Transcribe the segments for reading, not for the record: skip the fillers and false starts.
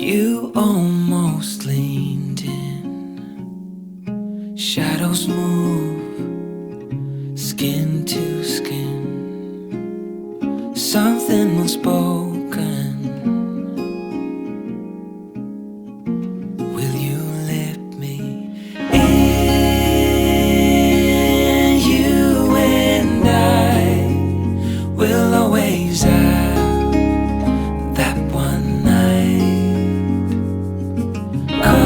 You almost leaned in. Shadows move, skin to skin. Something unspoken. Will you let me in? You and I will always have that one night. Come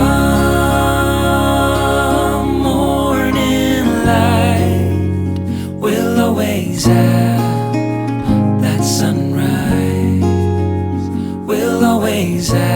morning light, we'll always have that sunrise. We'll always have